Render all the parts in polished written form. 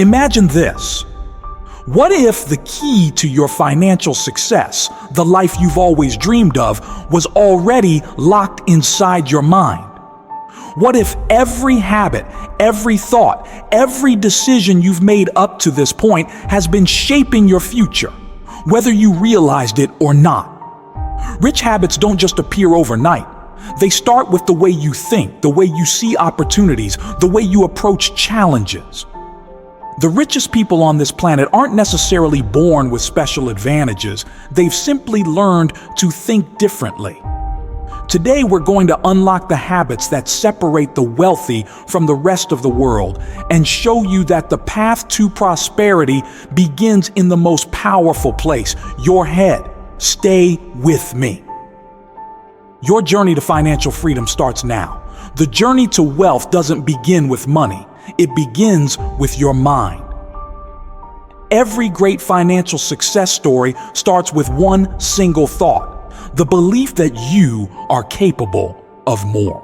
Imagine this. What if the key to your financial success, the life you've always dreamed of, was already locked inside your mind? What if every habit, every thought, every decision you've made up to this point has been shaping your future, whether you realized it or not? Rich habits don't just appear overnight. They start with the way you think, the way you see opportunities, the way you approach challenges. The richest people on this planet aren't necessarily born with special advantages. They've simply learned to think differently. Today, we're going to unlock the habits that separate the wealthy from the rest of the world and show you that the path to prosperity begins in the most powerful place, your head. Stay with me. Your journey to financial freedom starts now. The journey to wealth doesn't begin with money. It begins with your mind. Every great financial success story starts with one single thought: the belief that you are capable of more.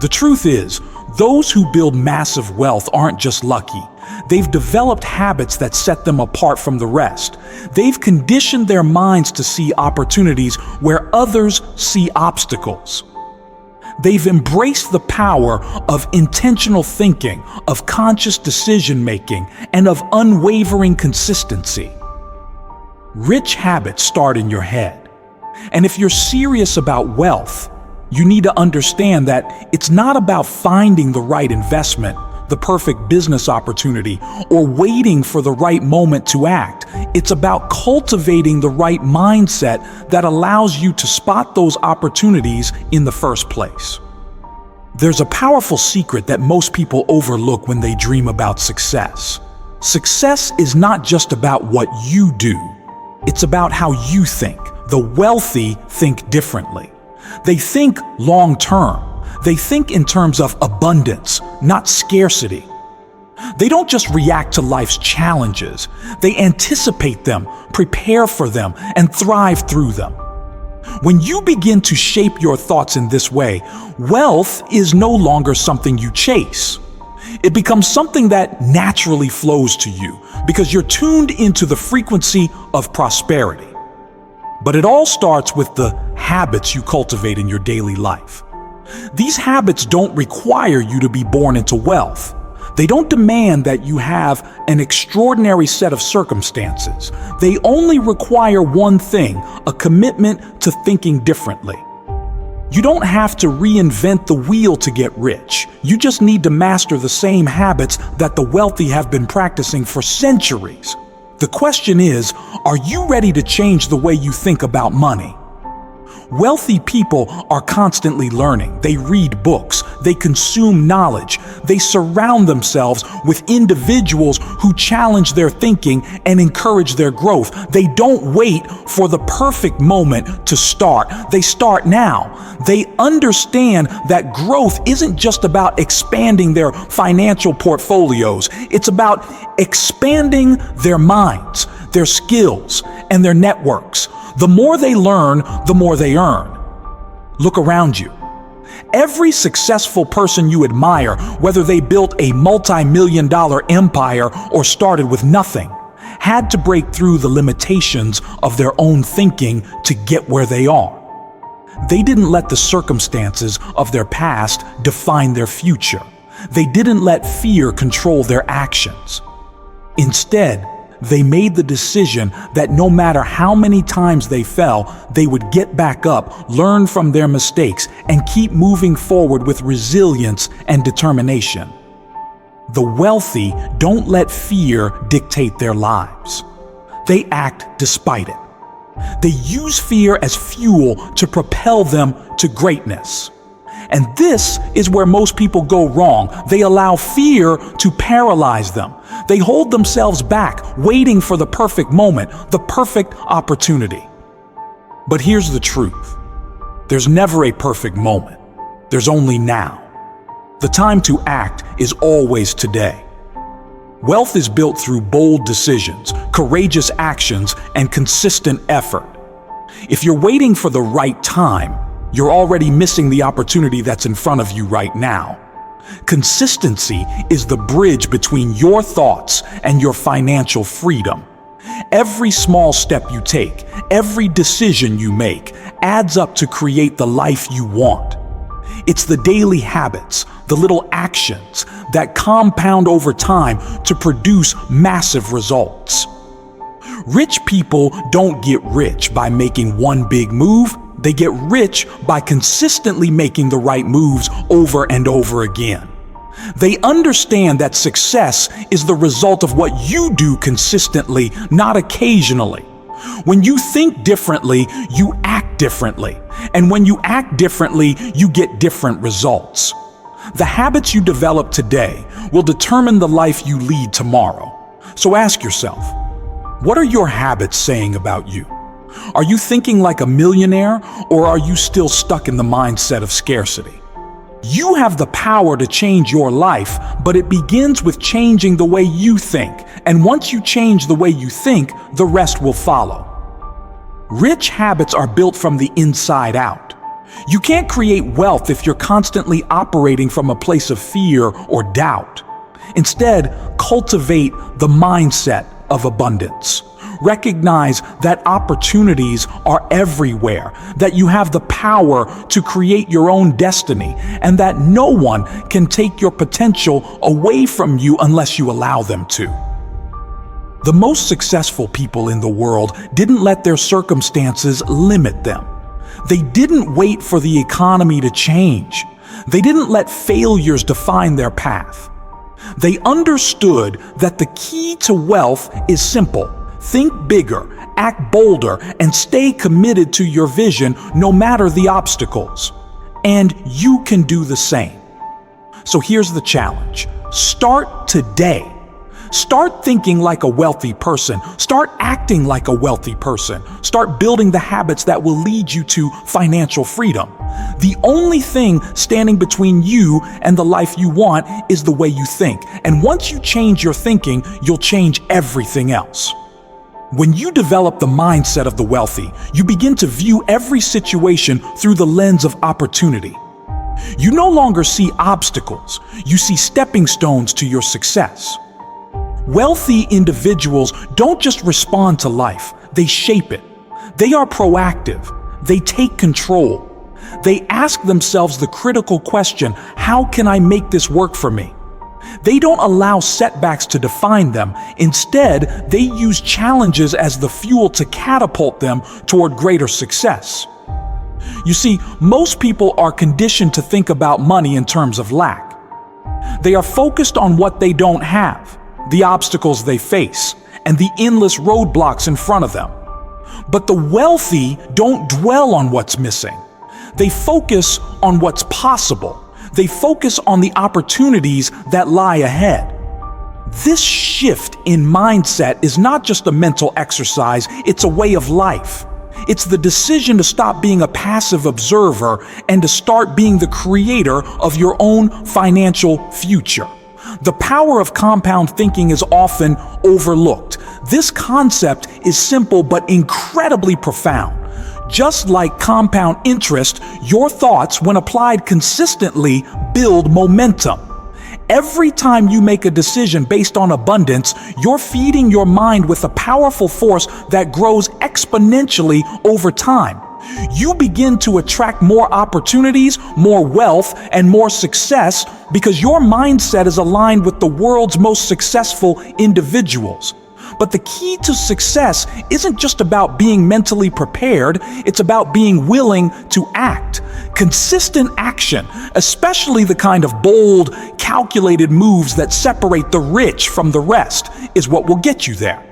The truth is, those who build massive wealth aren't just lucky. They've developed habits that set them apart from the rest. They've conditioned their minds to see opportunities where others see obstacles. They've embraced the power of intentional thinking, of conscious decision-making, and of unwavering consistency. Rich habits start in your head. And if you're serious about wealth, you need to understand that it's not about finding the right investment, the perfect business opportunity, or waiting for the right moment to act. It's about cultivating the right mindset that allows you to spot those opportunities in the first place. There's a powerful secret that most people overlook when they dream about success. Success is not just about what you do. It's about how you think. The wealthy think differently. They think long-term. They think in terms of abundance, not scarcity. They don't just react to life's challenges. They anticipate them, prepare for them, and thrive through them. When you begin to shape your thoughts in this way, wealth is no longer something you chase. It becomes something that naturally flows to you because you're tuned into the frequency of prosperity. But it all starts with the habits you cultivate in your daily life. These habits don't require you to be born into wealth. They don't demand that you have an extraordinary set of circumstances. They only require one thing: a commitment to thinking differently. You don't have to reinvent the wheel to get rich. You just need to master the same habits that the wealthy have been practicing for centuries. The question is, are you ready to change the way you think about money? Wealthy people are constantly learning. They read books. They consume knowledge. They surround themselves with individuals who challenge their thinking and encourage their growth. They don't wait for the perfect moment to start. They start now. They understand that growth isn't just about expanding their financial portfolios. It's about expanding their minds, their skills, and their networks. The more they learn, the more they earn. Look around you. Every successful person you admire, whether they built a multi-million-dollar empire or started with nothing, had to break through the limitations of their own thinking to get where they are. They didn't let the circumstances of their past define their future. They didn't let fear control their actions. Instead, they made the decision that no matter how many times they fell, they would get back up, learn from their mistakes, and keep moving forward with resilience and determination. The wealthy don't let fear dictate their lives. They act despite it. They use fear as fuel to propel them to greatness. And this is where most people go wrong. They allow fear to paralyze them. They hold themselves back, waiting for the perfect moment, the perfect opportunity. But here's the truth. There's never a perfect moment. There's only now. The time to act is always today. Wealth is built through bold decisions, courageous actions, and consistent effort. If you're waiting for the right time, you're already missing the opportunity that's in front of you right now. Consistency is the bridge between your thoughts and your financial freedom. Every small step you take, every decision you make, adds up to create the life you want. It's the daily habits, the little actions that compound over time to produce massive results. Rich people don't get rich by making one big move. They get rich by consistently making the right moves over and over again. They understand that success is the result of what you do consistently, not occasionally. When you think differently, you act differently. And when you act differently, you get different results. The habits you develop today will determine the life you lead tomorrow. So ask yourself, what are your habits saying about you? Are you thinking like a millionaire, or are you still stuck in the mindset of scarcity? You have the power to change your life, but it begins with changing the way you think. And once you change the way you think, the rest will follow. Rich habits are built from the inside out. You can't create wealth if you're constantly operating from a place of fear or doubt. Instead, cultivate the mindset of abundance. Recognize that opportunities are everywhere, that you have the power to create your own destiny, and that no one can take your potential away from you unless you allow them to. The most successful people in the world didn't let their circumstances limit them. They didn't wait for the economy to change. They didn't let failures define their path. They understood that the key to wealth is simple. Think bigger, act bolder, and stay committed to your vision no matter the obstacles. And you can do the same. So here's the challenge. Start today. Start thinking like a wealthy person. Start acting like a wealthy person. Start building the habits that will lead you to financial freedom. The only thing standing between you and the life you want is the way you think. And once you change your thinking, you'll change everything else. When you develop the mindset of the wealthy, you begin to view every situation through the lens of opportunity. You no longer see obstacles, you see stepping stones to your success. Wealthy individuals don't just respond to life, they shape it. They are proactive, they take control. They ask themselves the critical question, how can I make this work for me? They don't allow setbacks to define them. Instead, they use challenges as the fuel to catapult them toward greater success. You see, most people are conditioned to think about money in terms of lack. They are focused on what they don't have, the obstacles they face, and the endless roadblocks in front of them. But the wealthy don't dwell on what's missing. They focus on what's possible. They focus on the opportunities that lie ahead. This shift in mindset is not just a mental exercise, it's a way of life. It's the decision to stop being a passive observer and to start being the creator of your own financial future. The power of compound thinking is often overlooked. This concept is simple but incredibly profound. Just like compound interest, your thoughts, when applied consistently, build momentum. Every time you make a decision based on abundance, you're feeding your mind with a powerful force that grows exponentially over time. You begin to attract more opportunities, more wealth, and more success because your mindset is aligned with the world's most successful individuals. But the key to success isn't just about being mentally prepared, it's about being willing to act. Consistent action, especially the kind of bold, calculated moves that separate the rich from the rest, is what will get you there.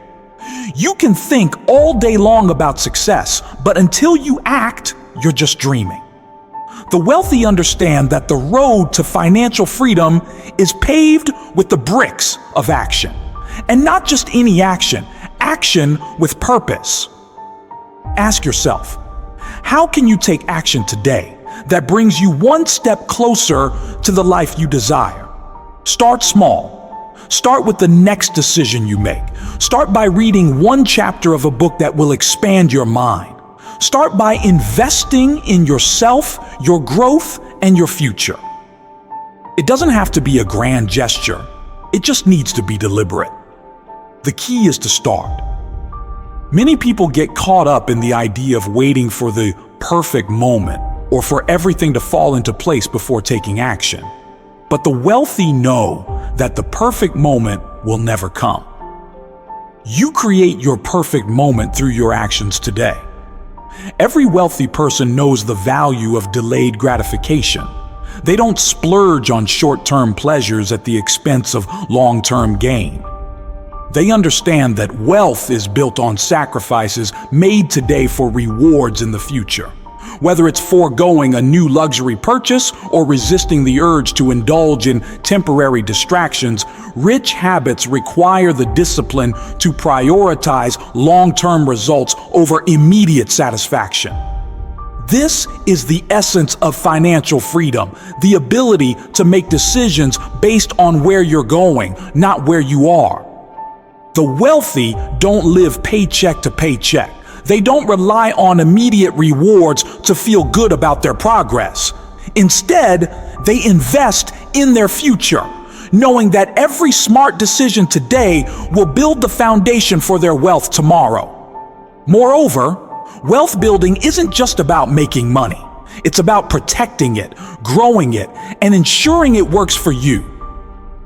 You can think all day long about success, but until you act, you're just dreaming. The wealthy understand that the road to financial freedom is paved with the bricks of action. And not just any action, action with purpose. Ask yourself, how can you take action today that brings you one step closer to the life you desire? Start small. Start with the next decision you make. Start by reading one chapter of a book that will expand your mind. Start by investing in yourself, your growth, and your future. It doesn't have to be a grand gesture. It just needs to be deliberate. The key is to start. Many people get caught up in the idea of waiting for the perfect moment or for everything to fall into place before taking action. But the wealthy know that the perfect moment will never come. You create your perfect moment through your actions today. Every wealthy person knows the value of delayed gratification. They don't splurge on short-term pleasures at the expense of long-term gain. They understand that wealth is built on sacrifices made today for rewards in the future. Whether it's foregoing a new luxury purchase or resisting the urge to indulge in temporary distractions, rich habits require the discipline to prioritize long-term results over immediate satisfaction. This is the essence of financial freedom, the ability to make decisions based on where you're going, not where you are. The wealthy don't live paycheck to paycheck. They don't rely on immediate rewards to feel good about their progress. Instead, they invest in their future, knowing that every smart decision today will build the foundation for their wealth tomorrow. Moreover, wealth building isn't just about making money. It's about protecting it, growing it, and ensuring it works for you.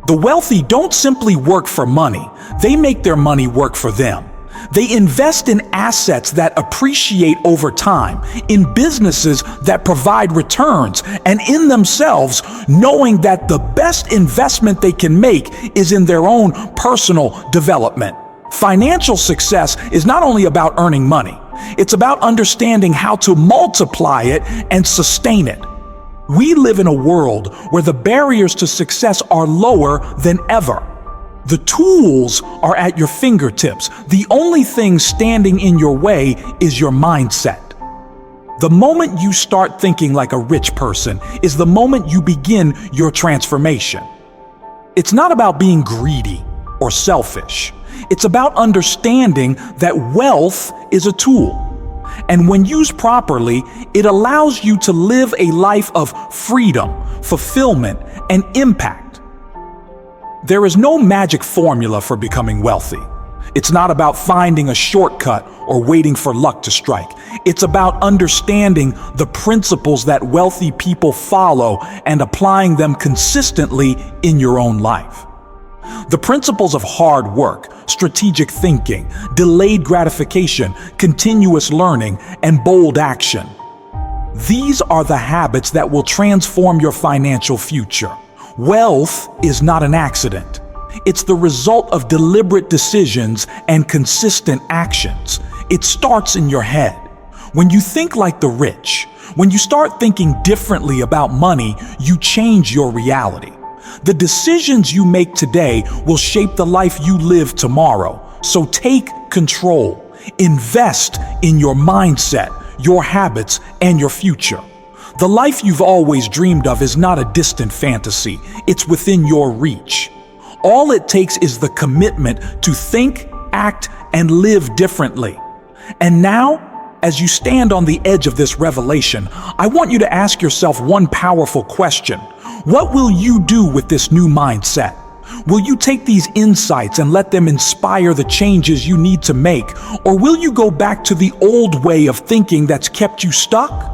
The wealthy don't simply work for money. They make their money work for them. They invest in assets that appreciate over time, in businesses that provide returns, and in themselves, knowing that the best investment they can make is in their own personal development. Financial success is not only about earning money, it's about understanding how to multiply it and sustain it. We live in a world where the barriers to success are lower than ever. The tools are at your fingertips. The only thing standing in your way is your mindset. The moment you start thinking like a rich person is the moment you begin your transformation. It's not about being greedy or selfish. It's about understanding that wealth is a tool. And when used properly, it allows you to live a life of freedom, fulfillment, and impact. There is no magic formula for becoming wealthy. It's not about finding a shortcut or waiting for luck to strike. It's about understanding the principles that wealthy people follow and applying them consistently in your own life. The principles of hard work, strategic thinking, delayed gratification, continuous learning, and bold action. These are the habits that will transform your financial future. Wealth is not an accident. It's the result of deliberate decisions and consistent actions. It starts in your head. When you think like the rich, when you start thinking differently about money, you change your reality. The decisions you make today will shape the life you live tomorrow. So take control. Invest in your mindset, your habits, and your future. The life you've always dreamed of is not a distant fantasy. It's within your reach. All it takes is the commitment to think, act, and live differently. And now, as you stand on the edge of this revelation, I want you to ask yourself one powerful question. What will you do with this new mindset? Will you take these insights and let them inspire the changes you need to make? Or will you go back to the old way of thinking that's kept you stuck?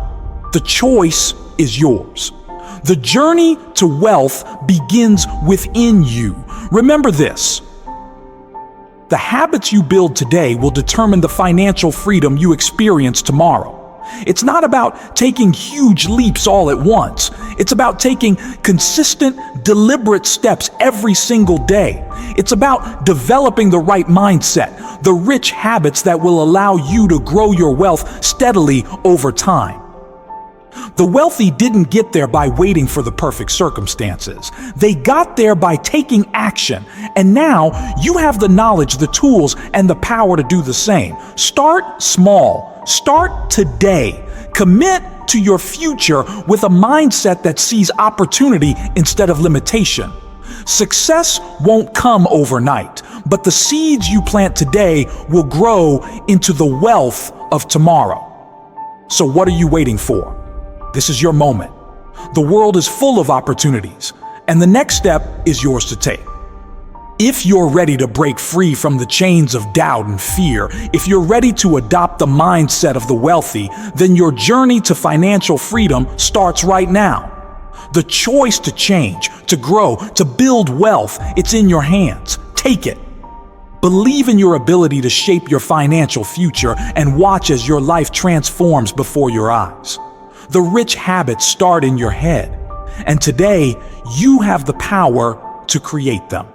The choice is yours. The journey to wealth begins within you. Remember this. The habits you build today will determine the financial freedom you experience tomorrow. It's not about taking huge leaps all at once. It's about taking consistent, deliberate steps every single day. It's about developing the right mindset, the rich habits that will allow you to grow your wealth steadily over time. The wealthy didn't get there by waiting for the perfect circumstances. They got there by taking action. And now you have the knowledge, the tools, and the power to do the same. Start small. Start today. Commit to your future with a mindset that sees opportunity instead of limitation. Success won't come overnight, but the seeds you plant today will grow into the wealth of tomorrow. So what are you waiting for? This is your moment. The world is full of opportunities, And the next step is yours to take. If you're ready to break free from the chains of doubt and fear, if you're ready to adopt the mindset of the wealthy, then your journey to financial freedom starts right now. The choice to change, to grow, to build wealth, it's in your hands. Take it. Believe in your ability to shape your financial future and watch as your life transforms before your eyes. The rich habits start in your head, and today you have the power to create them.